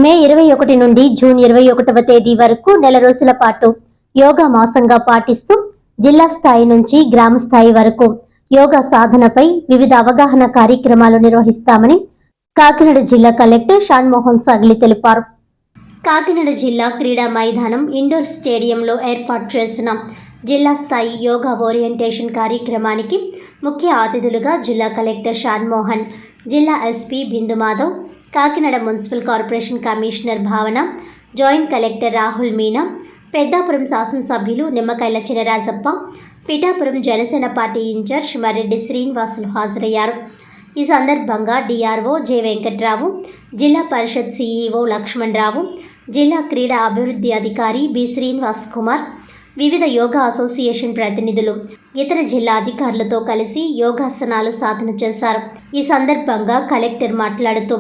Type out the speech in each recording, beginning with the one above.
మే 21 నుండి జూన్ 21వ తేదీ వరకు నెల రోజుల పాటు యోగా మాసంగా పాటిస్తూ జిల్లా స్థాయి నుంచి గ్రామ స్థాయి వరకు యోగా సాధనపై వివిధ అవగాహన కార్యక్రమాలు నిర్వహిస్తామని కాకినాడ జిల్లా కలెక్టర్ షాన్మోహన్ సాగ్లి తెలిపారు. కాకినాడ జిల్లా క్రీడా మైదానం ఇండోర్ స్టేడియంలో ఏర్పాటు చేసిన జిల్లా స్థాయి యోగా ఓరియంటేషన్ కార్యక్రమానికి ముఖ్య అతిథులుగా జిల్లా కలెక్టర్ షాన్మోహన్, జిల్లా SP Bindu Madhav, Kakinada municipal corporation commissioner Bhavana, joint collector Rahul Meena, Peddapuram శాసనసభ్యులు నిమ్మకాయల చినరాజప్ప, పిఠాపురం జనసేన పార్టీ ఇన్ఛార్జ్ మరెడ్డి శ్రీనివాసులు హాజరయ్యారు. ఈ సందర్భంగా డిఆర్ఓ జె వెంకట్రావు, జిల్లా పరిషత్ సిఇఓ లక్ష్మణరావు, జిల్లా క్రీడా అభివృద్ధి అధికారి బి శ్రీనివాస్ కుమార్, వివిధ యోగా అసోసియేషన్ ప్రతినిధులు, ఇతర జిల్లా అధికారులతో కలిసి యోగాసనాలు సాధన చేశారు. ఈ సందర్భంగా కలెక్టర్ మాట్లాడుతూ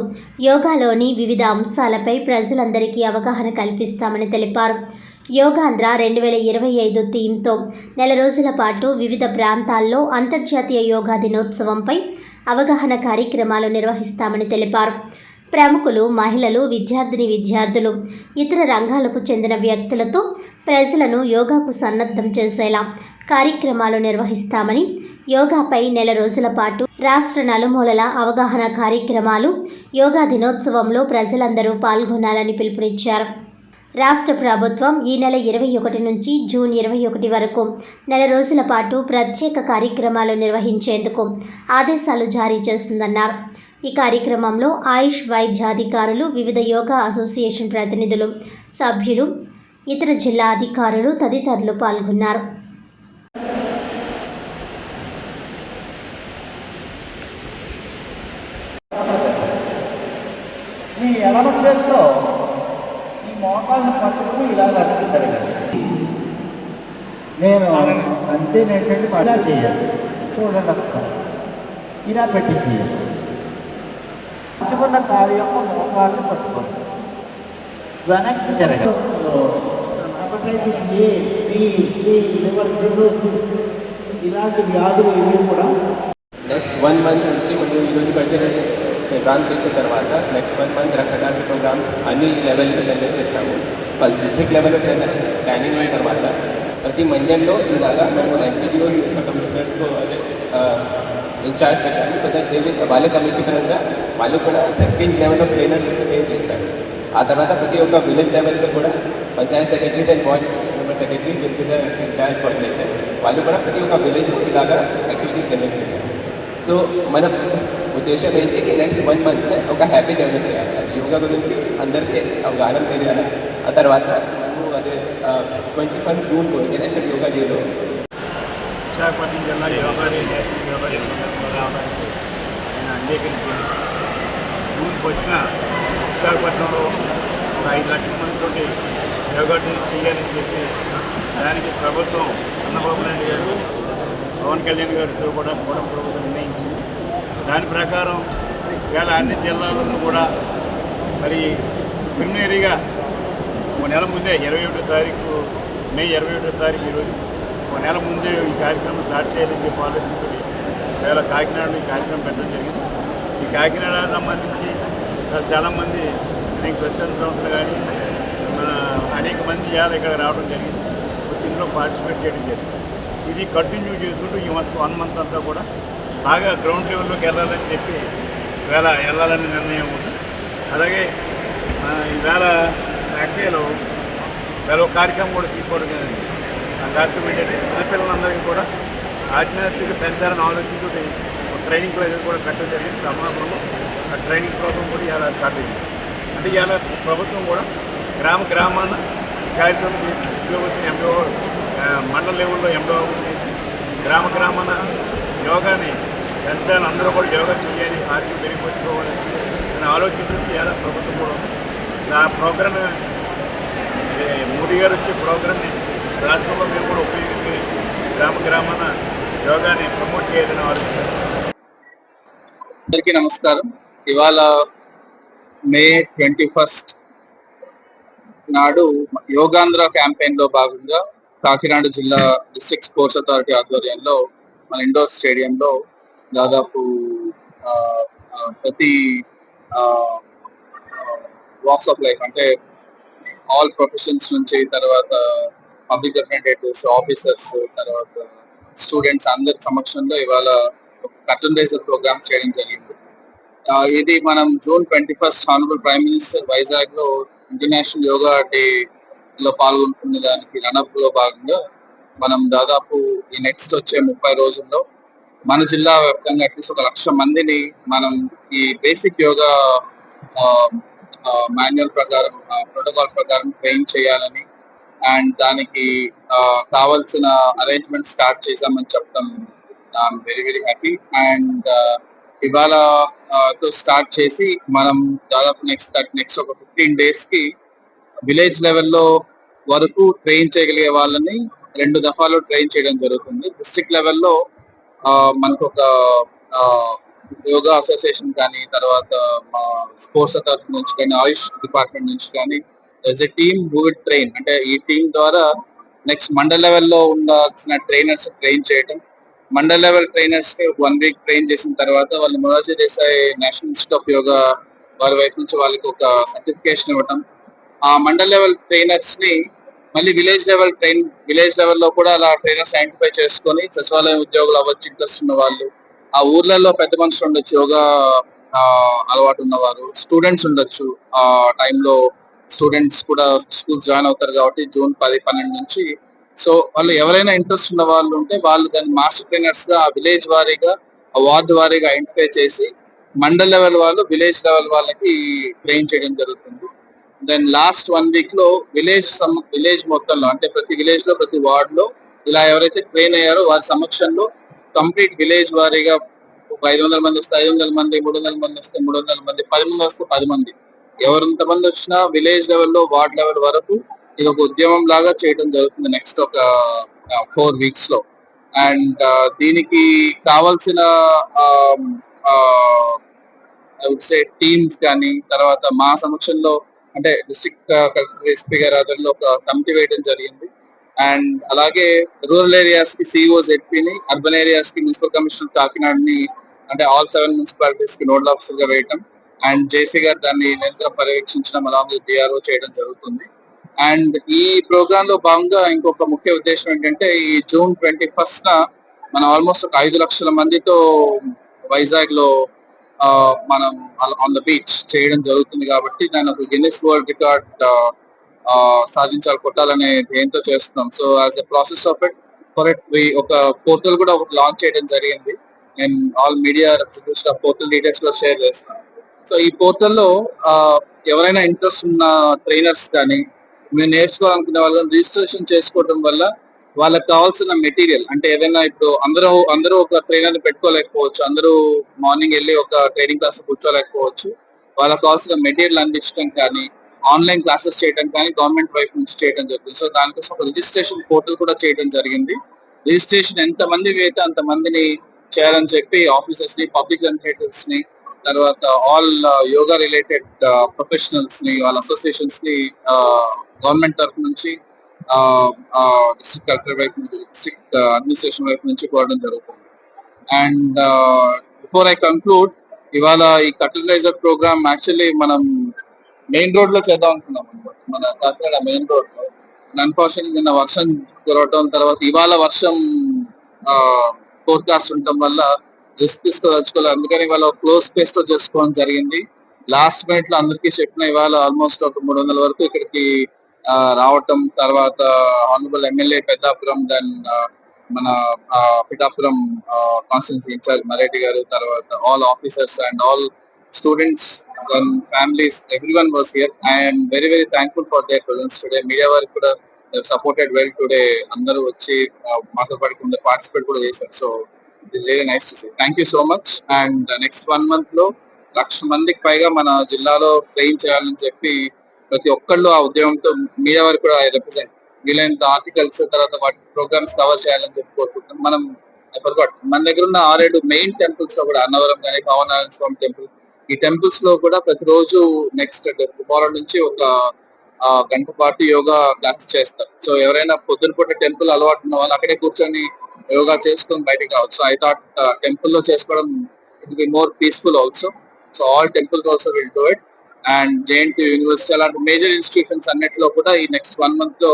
యోగాలోని వివిధ అంశాలపై ప్రజలందరికీ అవగాహన కల్పిస్తామని తెలిపారు. యోగాంధ్ర 2025 థీమ్తో నెల రోజుల పాటు వివిధ ప్రాంతాల్లో అంతర్జాతీయ యోగా దినోత్సవంపై అవగాహన కార్యక్రమాలు నిర్వహిస్తామని తెలిపారు. ప్రముఖులు, మహిళలు, విద్యార్థులు, ఇతర రంగాలకు చెందిన వ్యక్తులతో ప్రజలను యోగాకు సన్నద్ధం చేసేలా కార్యక్రమాలు నిర్వహిస్తామని, యోగాపై నెల రోజుల పాటు రాష్ట్ర నలుమూలల అవగాహన కార్యక్రమాలు, యోగా దినోత్సవంలో ప్రజలందరూ పాల్గొనాలని పిలుపునిచ్చారు. రాష్ట్ర ప్రభుత్వం ఈ నెల 21 నుంచి జూన్ 21 వరకు నెల రోజుల పాటు ప్రత్యేక కార్యక్రమాలు నిర్వహించేందుకు ఆదేశాలు జారీ చేస్తుందన్నారు. ఈ కార్యక్రమంలో ఆయుష్ వైద్యాధికారులు, వివిధ యోగా అసోసియేషన్ ప్రతినిధులు, సభ్యులు, ఇతర జిల్లా అధికారులు తదితరులు పాల్గొన్నారు. మోకాలను పట్టుకుని ఇలా జరిగింది. నేను అంతే ఏంటంటే ఇలా చేయాలి. చూడండి ఒకసారి ఇలా పెట్టి చేయాలి. పట్టుకున్న కాలు యొక్క మోకాలను పట్టుకోండి, వెనక్కి జరగాలి. ఇలాంటి వ్యాధులు ఇవి కూడా నెక్స్ట్ 1 మంత్ నుంచి మనం ఈరోజు కంటిన్యూ ప్రోగ్రామ్ చేసిన తర్వాత నెక్స్ట్ 1 మంత్ రకరకాల ప్రోగ్రామ్స్ అన్ని లెవెల్లో కండక్ట్ చేస్తాము. ఫస్ట్ డిస్ట్రిక్ట్ లెవెల్లో ప్లానింగ్ అయిన తర్వాత ప్రతి మండలంలో ఇలాగా మేము ఎంపీడీఓస్ మున్సిపల్ కమిషనర్స్కు అదే ఇన్ఛార్జ్ పెట్టాము. సో దట్ వాళ్ళ కమిటీ పరంగా వాళ్ళు కూడా second level of trainers train చేస్తారు. ఆ తర్వాత ప్రతి ఒక్క విలేజ్ లెవెల్లో కూడా panchayat secretaries and ward member secretaries with the in charge coordinators వాళ్ళు కూడా ప్రతి ఒక్క విలేజ్ ఇలాగా యాక్టివిటీస్ కండక్ట్ చేస్తారు. సో మన ఉద్దేశం ఏంటి, నెక్స్ట్ 1 మంత్ ఒక హ్యాపీ డెవలప్ చేయాలి. యోగా గురించి అందరికీ అవగాహన తెలియాలి. ఆ తర్వాత మేము అదే 21 జూన్ ఇంటర్నేషనల్ యోగా డేలో విశాఖపట్నం జిల్లా yoga day national yoga day రావడానికి నేను అంగీకరించి జూన్కి వచ్చిన విశాఖపట్నంలో ఒక 5 లక్షల మందితో యోగా డే చేయాలని చెప్పి దానికి ప్రభుత్వం చంద్రబాబు నాయుడు గారు, పవన్ కళ్యాణ్ గారితో కూడా ప్రభుత్వం నిర్ణయించింది. దాని ప్రకారం ఇవాళ అన్ని జిల్లాలను కూడా మరి ప్రిలిమినరీగా ఒక నెల ముందే 21వ తారీఖు మే 21వ తారీఖు ఈరోజు ఒక నెల ముందే ఈ కార్యక్రమం స్టార్ట్ చేయాలని చెప్పి ఆలోచించుకొని ఇవాళ కాకినాడలో ఈ కార్యక్రమం పెట్టడం జరిగింది. ఈ కాకినాడ సంబంధించి చాలామంది అనేక స్వచ్ఛంద సంస్థలు కానీ అనేక మంది ఇవాళ ఇక్కడ రావడం జరిగింది, వచ్చి ఇందులో పార్టిసిపేట్ చేయడం జరిగింది. ఇది కంటిన్యూ చేసుకుంటూ ఈ 1 మంత్ అంతా కూడా బాగా గ్రౌండ్ లెవెల్లోకి వెళ్ళాలని చెప్పి ఈవేళ వెళ్ళాలని నిర్ణయం ఉంది. అలాగే ఈవేళ ఫ్యాక్టరీలో వేరే ఒక కార్యక్రమం కూడా తీసుకోవడం జరిగింది. ఆ కార్యక్రమం ఏంటంటే చిన్నపిల్లలందరికీ కూడా ఆధ్యాత్మిక పెంచాలని ఆలోచించుతూ ఒక ట్రైనింగ్ క్లాసెస్ కూడా పెట్టడం జరిగింది. అమలాపురంలో ఆ ట్రైనింగ్ ప్రోగ్రామ్ కూడా ఇలా స్టార్ట్ అయింది. అంటే ఇవాళ ప్రభుత్వం కూడా గ్రామాన కార్యక్రమం చేసి ఉద్యోగం ఎండో మండల లెవెల్లో ఎండో చేసి గ్రామాన యోగాని పెంచాలని, అందరూ కూడా యోగా చేయాలి, ఆరోగ్యం మెరుగుపరుచుకోవాలి అని ఆలోచించి ఇలా ప్రభుత్వం కూడా ఆ ప్రోగ్రామ్ మోడీ గారు వచ్చే ప్రోగ్రామ్ని రాష్ట్రంలో మేము కూడా ఉపయోగించి గ్రామాన యోగాని ప్రమోట్ చేయాలని ఆలోచిస్తారు. అందరికీ నమస్కారం. ఇవాళ మే 21 నాడు యోగాంధ్ర క్యాంపెయిన్లో భాగంగా కాకినాడ జిల్లా డిస్ట్రిక్ట్ స్పోర్ట్స్ అథారిటీ ఆధ్వర్యంలో మన ఇండోర్ స్టేడియంలో దాదాపు ప్రతి వాక్స్ ఆఫ్ లైఫ్, అంటే ఆల్ ప్రొఫెషన్స్ నుంచి, తర్వాత పబ్లిక్ రిప్రజెంటేటివ్స్, ఆఫీసర్స్, తర్వాత స్టూడెంట్స్ అందరి సమక్షంలో ఇవాళ కర్టన్ రైజర్ ప్రోగ్రామ్ చేయడం జరిగింది. ఇది మనం June 21 honourable prime minister Vizag లో ఇంటర్నేషనల్ యోగా డే లో పాల్గొంటున్న దానికి రన్అప్ లో భాగంగా మనం దాదాపు ఈ నెక్స్ట్ వచ్చే 30 రోజుల్లో మన జిల్లా వ్యాప్తంగా అట్లీస్ట్ 1,00,000 మందిని మనం ఈ బేసిక్ యోగా మాన్యువల్ ప్రకారం, ప్రోటోకాల్ ప్రకారం ట్రైన్ చేయాలని అండ్ దానికి కావాల్సిన అరేంజ్మెంట్ స్టార్ట్ చేశామని చెప్తాం. I'm very very happy. And ఇవాళ తో స్టార్ట్ చేసి మనం దాదాపు నెక్స్ట్ ఒక 15 days కి విలేజ్ లెవెల్లో వరకు ట్రైన్ చేయగలిగే వాళ్ళని 2 దఫాలు ట్రైన్ చేయడం జరుగుతుంది. డిస్ట్రిక్ట్ లెవెల్లో మనకు ఒక యోగా అసోసియేషన్ కానీ, తర్వాత మా స్పోర్ట్స్ అథారిటీ నుంచి కానీ, ఆయుష్ డిపార్ట్మెంట్ నుంచి కానీ టీమ్ హూ విల్ ట్రైన్, అంటే ఈ టీం ద్వారా నెక్స్ట్ మండల్ లెవెల్లో ఉండాల్సిన ట్రైనర్స్ ట్రైన్ చేయడం. మండల్ లెవెల్ ట్రైనర్స్ ని 1 week ట్రైన్ చేసిన తర్వాత వాళ్ళు Morarji Desai national institute of yoga వారి వైపు నుంచి వాళ్ళకి ఒక సర్టిఫికేషన్ ఇవ్వటం. ఆ మండల్ లెవెల్ ట్రైనర్స్ ని మళ్ళీ విలేజ్ లెవెల్లో కూడా అలా ట్రైనర్స్ ఐడెంటిఫై చేసుకొని సచివాలయం ఉద్యోగులు అవ్వచ్చు, ఇంట్రెస్ట్ ఉన్న వాళ్ళు, ఆ ఊర్లలో పెద్ద మనుషులు ఉండొచ్చు, యోగా అలవాటు ఉన్నవారు, స్టూడెంట్స్ ఉండొచ్చు. ఆ టైంలో స్టూడెంట్స్ కూడా స్కూల్ జాయిన్ అవుతారు కాబట్టి June 10-12 నుంచి. సో వాళ్ళు ఎవరైనా ఇంట్రెస్ట్ ఉన్న వాళ్ళు ఉంటే వాళ్ళు దాన్ని మాస్టర్ ట్రైనర్స్ గా ఆ విలేజ్ వారీగా, ఆ వార్డు వారీగా ఐడెంటిఫై చేసి మండల్ లెవెల్ వాళ్ళు, విలేజ్ లెవెల్ వాళ్ళకి ట్రైన్ చేయడం జరుగుతుంది. దెన్ లాస్ట్ 1 week లో విలేజ్ మొత్తంలో, అంటే ప్రతి విలేజ్ లో, ప్రతి వార్డ్ లో ఇలా ఎవరైతే ట్రైన్ అయ్యారో వారి సమక్షంలో కంప్లీట్ విలేజ్ వారీగా 500 మంది వస్తే 500 మంది, 300 మంది వస్తే 300 మంది, 10 మంది వస్తే 10 మంది, ఎవరెంత మంది వచ్చినా విలేజ్ లెవెల్లో, వార్డ్ లెవెల్ వరకు ఇది ఒక ఉద్యమం లాగా చేయడం జరుగుతుంది నెక్స్ట్ ఒక 4 weeks లో. అండ్ దీనికి కావాల్సిన టీమ్స్ కానీ, తర్వాత మా సమక్షంలో అంటే డిస్ట్రిక్ట్ కలెక్టర్, ఎస్పీ గారి ఆధ్వర్యంలో ఒక కమిటీ వేయడం జరిగింది. అండ్ అలాగే రూరల్ ఏరియాస్ కి సిఇఓ జెడ్పీని, అర్బన్ ఏరియాస్ కి మున్సిపల్ కమిషనర్ కాకినాడని, అంటే ఆల్ 7 మున్సిపాలిటీస్ కి నోడల్ ఆఫీసర్ గా వేయటం, అండ్ జేసీ గారు దాన్ని నిరంతరం పర్యవేక్షించడం, అలాగే డిఆర్ఓ చేయడం జరుగుతుంది. అండ్ ఈ ప్రోగ్రామ్ లో భాగంగా ఇంకొక ముఖ్య ఉద్దేశం ఏంటంటే ఈ June 21 మనం ఆల్మోస్ట్ ఒక 5 లక్షల మందితో వైజాగ్ లో మనం ఆన్ ద బీచ్ చేయడం జరుగుతుంది. కాబట్టి దాన్ని ఒక గిన్నిస్ వరల్డ్ రికార్డ్ కొట్టాలనే ధ్యేయంతో చేస్తున్నాం. So as a process of it ఒక పోర్టల్ కూడా ఒకటి లాంచ్ చేయడం జరిగింది. నేను ఆల్ మీడియా రిప్రజెంటేటివ్స్ ఆ పోర్టల్ డీటెయిల్స్ లో షేర్ చేస్తాను. సో ఈ పోర్టల్లో ఎవరైనా ఇంట్రెస్ట్ ఉన్న ట్రైనర్స్ కానీ, మేము నేర్చుకోవాలనుకునే వాళ్ళని రిజిస్ట్రేషన్ చేసుకోవడం వల్ల వాళ్ళకి కావాల్సిన మెటీరియల్, అంటే ఏదైనా ఇప్పుడు అందరూ ఒక ట్రైనర్ పెట్టుకోలేకపోవచ్చు, అందరూ మార్నింగ్ వెళ్ళి ఒక ట్రైనింగ్ క్లాస్ కూర్చోలేకపోవచ్చు. వాళ్ళకి కావాల్సిన మెటీరియల్ అందించడం కానీ, ఆన్లైన్ క్లాసెస్ చేయడం కానీ గవర్నమెంట్ వైపు నుంచి చేయడం జరుగుతుంది. సో దానికోసం ఒక రిజిస్ట్రేషన్ పోర్టల్ కూడా చేయడం జరిగింది. రిజిస్ట్రేషన్ ఎంత మంది అయితే అంత మందిని చేయాలని చెప్పి ఆఫీసర్స్ ని, పబ్లిక్ రిప్రజెంటేటివ్స్ ని, తర్వాత ఆల్ యోగా రిలేటెడ్ ప్రొఫెషనల్స్ ని, వాళ్ళ అసోసియేషన్స్ ని గవర్నమెంట్ తరఫు నుంచి, డిస్ట్రిక్ట్ కలెక్టర్ వైపు నుంచి, డిస్ట్రిక్ట్ అడ్మినిస్ట్రేషన్ వైపు నుంచి కోరడం జరుగుతుంది. అండ్ బిఫోర్ ఐ కంక్లూడ్, ఇవాళ ఈ కల్చరైజర్ ప్రోగ్రామ్ యాక్చువల్లీ మనం మెయిన్ రోడ్ లో చేద్దాం అనుకున్నాం అనమాట, మన కాకినాడ మెయిన్ రోడ్ లో. అన్ఫార్చునేట్లీ నిన్న వర్షం కురవటం, తర్వాత ఇవాళ వర్షం ఫోర్కాస్ట్ ఉండటం వల్ల రిస్క్ తీసుకోదలుచుకోవాలి. అందుకని ఇవాళ క్లోజ్ స్పేస్ లో చేసుకోవడం జరిగింది. లాస్ట్ మినిట్ లో అందరికీ చెప్పిన ఇవాళ ఆల్మోస్ట్ ఒక 300 వరకు ఇక్కడికి రావటం, తర్వాత ఆనరబుల్ ఎమ్మెల్యే పెద్దాపురం, దెన్ మన పిఠాపురం కాన్స్టిట్యున్సీ ఇన్ఛార్జ్ మరేటి గారు, తర్వాత all officers and all students and families, everyone was here. I am very very thankful for their presence today. Media వారికి కూడా సపోర్టెడ్ వెల్ టుడే. అందరూ వచ్చి మాతో పాటు పార్టిసిపేట్ కూడా చేశారు. So it is very nice to see. Thank you so much. And next 1 month లో 1,00,000 మందికి పైగా మన జిల్లాలో ట్రైన్ చేయాలని చెప్పి ప్రతి ఒక్కళ్ళు ఆ ఉద్యమంతో, మీడియా వారికి కూడా ఐ రిప్రజెంట్, వీలైనంత ఆర్టికల్స్, తర్వాత వాటి ప్రోగ్రామ్స్ కవర్ చేయాలని చెప్పి కోరుకుంటున్నాం. మనం మన దగ్గర ఉన్న 6-7 మెయిన్ టెంపుల్స్ లో కూడా, అన్నవరం కానీ, పవనారాయణ స్వామి టెంపుల్, ఈ టెంపుల్స్ లో కూడా ప్రతిరోజు నెక్స్ట్ టుమారో నుంచి ఒక గంట పాటు యోగా క్లాస్ చేస్తారు. సో ఎవరైనా పొద్దునపూట టెంపుల్ అలవాటు ఉన్న వాళ్ళు అక్కడే కూర్చొని యోగా చేసుకొని బయటకు రావచ్చు. సో ఐ థాట్ టెంపుల్ లో చేసుకోవడం it be more peaceful also. So all temples also will do it. And JNT university అలాంటి మేజర్ ఇన్స్టిట్యూషన్స్ అన్నిటిలో కూడా ఈ నెక్స్ట్ 1 month లో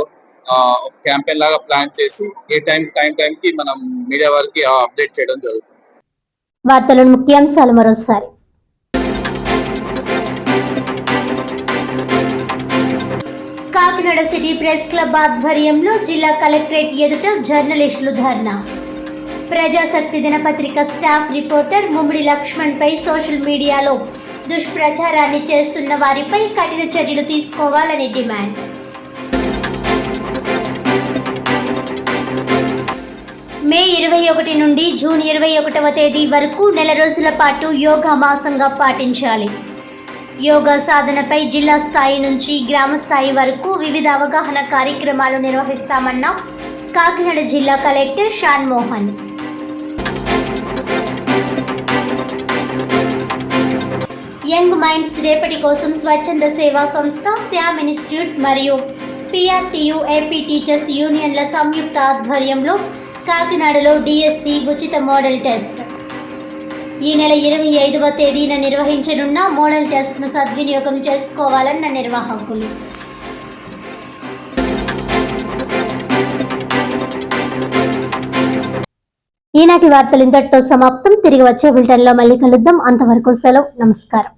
క్యాంపెయిన్ లాగా ప్లాన్ చేసి ఏ టైంకి మనం మీడియా వారికి అప్డేట్ చేయడం జరుగుతుంది. వార్తలను ముఖ్యాంశాలు మరోసారి. కాకినాడ సిటీ ప్రెస్ క్లబ్ ఆధ్వర్యంలో జిల్లా కలెక్టరేట్ ఎదుట జర్నలిస్టులు ధర్నా. ప్రజాశక్తి దినపత్రిక స్టాఫ్ రిపోర్టర్ ముమ్మిడి లక్ష్మణ్ పై సోషల్ మీడియాలో దుష్ప్రచారాన్ని చేస్తున్న వారిపై కఠిన చర్యలు తీసుకోవాలని డిమాండ్. మే 21 నుండి జూన్ 21వ తేదీ వరకు నెల రోజుల పాటు యోగా మాసంగా పాటించాలి. యోగా సాధనపై జిల్లా స్థాయి నుంచి గ్రామ స్థాయి వరకు వివిధ అవగాహన కార్యక్రమాలు నిర్వహిస్తామన్న కాకినాడ జిల్లా collector Shan Mohan. Young minds రేపటి కోసం స్వచ్ఛంద సేవా సంస్థ, శ్యామ్ ఇన్స్టిట్యూట్ మరియు PRTU AP టీచర్స్ యూనియన్ల సంయుక్త ఆధ్వర్యంలో కాకినాడలో DSC ఉచిత మోడల్ టెస్ట్. ఈ నెల 25వ తేదీన నిర్వహించనున్న మోడల్ టెస్ట్ను సద్వినియోగం చేసుకోవాలన్న నిర్వాహకులు. ఈనాటి వార్తలు ఇంతటితో సమాప్తం. తిరిగి వచ్చే బులెటిన్లో మళ్ళీ కలుద్దాం. అంతవరకు సెలవు. నమస్కారం.